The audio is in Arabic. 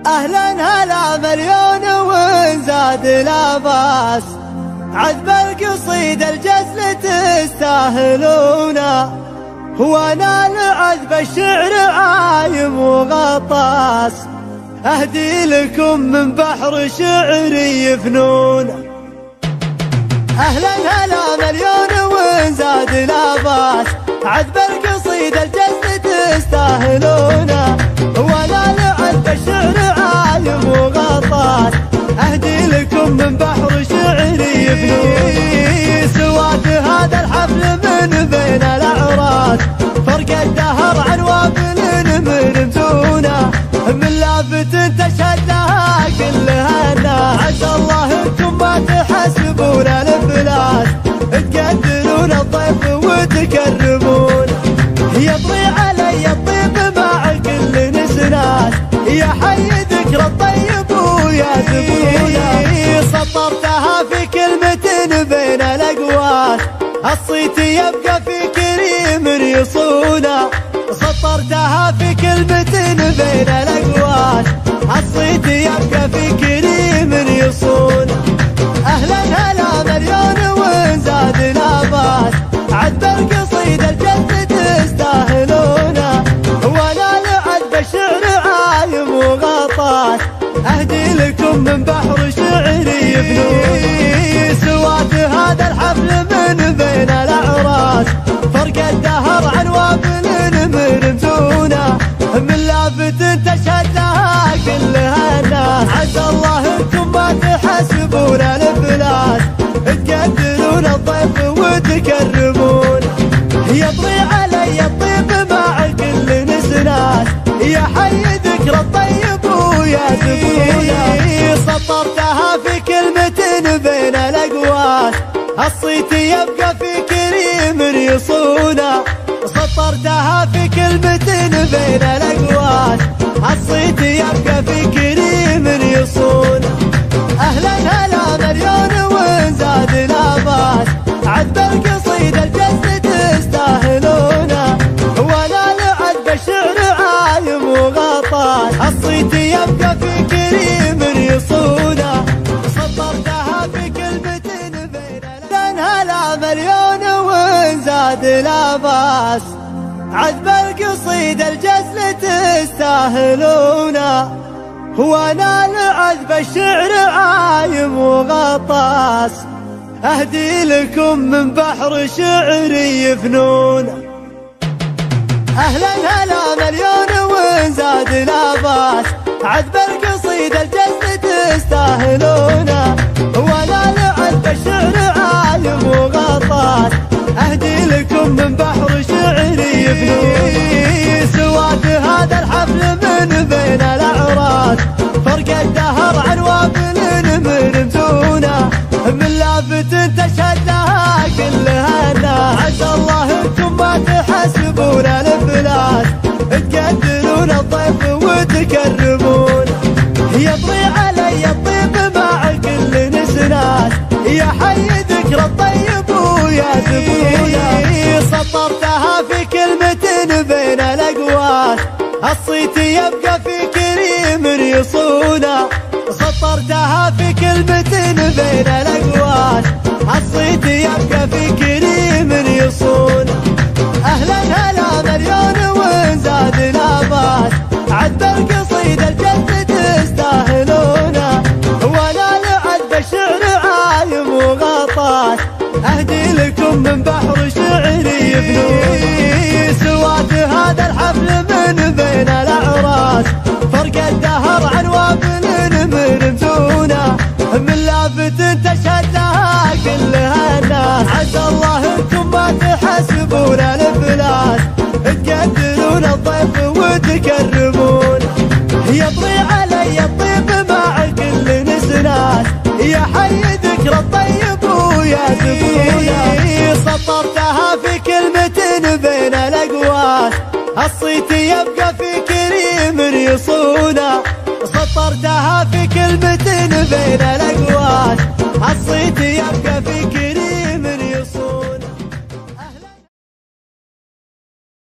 أهلا هلا مليون وانزاد لا باس، عذب القصيد الجزل تستاهلونا، وانا لعذب الشعر عايم وغطاس، اهدي لكم من بحر شعري فنون. أهلا هلا مليون وانزاد لا باس، عذب القصيد الجزل تستاهلونا، وانا لعذب الشعر عايم وغطاس، اهدي لكم من بحر شعري فنون. سواد هذا الحفل من بين الاعراس، فرق الدهر عن وابل من متونه، من لافت تشهد لها كلها الناس. عسى الله انتم ما تحسبون الافلاس، تقدرون الضيف وتكرمون، يطري علي الطيب مع كل نسناس، يا حي ذكر الطيب ويا زبونه. سطرتها في كلمة بين الاقواس، الصيت يبقى في كريم يصونه، سطرتها في كلمة بين الاقواس، الصيت يبقى في كريم يصونه. اهلا هلا مليون وانزاد لا باس، عذب القصيد الجد تستاهلونه، وانا لعذب الشعر عايم وغطاس، اهدي لكم من بحر شعري فنون. سواد هذا الحفل من بين الاعراس، فرق الدهر عن وابل من متونه، من لافت تشهد لها كلها الناس. عسى الله انتم ما تحسبون الافلاس، تقدرون الضيف وتكرمون، يطري علي الطيب مع كل نسناس، يا حي ذكر الطيب ويا زبونه. سطرتها في كلمة بين الاقواس، الصيت يبقى في كريم يصونه، سطرتها في كلمة بين الاقواس، الصيت يبقى في كريم يصونه. اهلا هلا مليون وانزاد لا باس، عذب القصيد الجزل تستاهلونه، وانا لعذب الشعر عايم وغطاس، الصيت يبقى في كريم يصونه، سطرتها في كلمة بين هلا مليون وانزاد لا باس، عذب القصيد الجزل تستاهلونه، وانا لعذب الشعر عايم وغطاس، اهدي لكم من بحر شعري فنون. اهلا هلا مليون وانزاد لا باس، عذب القصيد الجزل تستاهلونه، وانا لعذب الشعر عايم وغطاس، اهدي لكم من بحر شعري فنون. سواد هذا الحفل من بين الاعراس، فرق الدهر عن وابل من متونه، من لافت تشهد لها كلها الناس. عسى الله انتم ما تحسبون الافلاس، تقدرون الضيف وتكرمون، يطري علي الطيب مع كل نسناس، يا حي ذكر الطيب ويا زبونه. سطرتها في كلمة بين الاقواس، الصيت يبقى في كريم يصونه، سطرتها في كلمة بين الاقواس، الصيت يبقى في كريم يصونه. اهلا هلا مليون وانزاد لا باس، عذب القصيد الجد تستاهلونه، وانا لعذب الشعر عايم وغطاس، اهدي لكم من بحر شعري فنون. سواد هذا الحفل من بين الاعراس، فرق الدهر عن وابل من متونه، من لافت تشهد لها كلها الناس. عسى الله انتم ما تحسبون الافلاس، تقدرون الضيف وتكرمون، يطري علي الطيب مع كل نسناس، يا حي ذكر الطيب ويا زبونه. سطرتها في كلمة بين الاقواس، الصيت يبقى في كريم يصونه، سطرتها في كلمة بين الاقواس، الصيت يبقى في كريم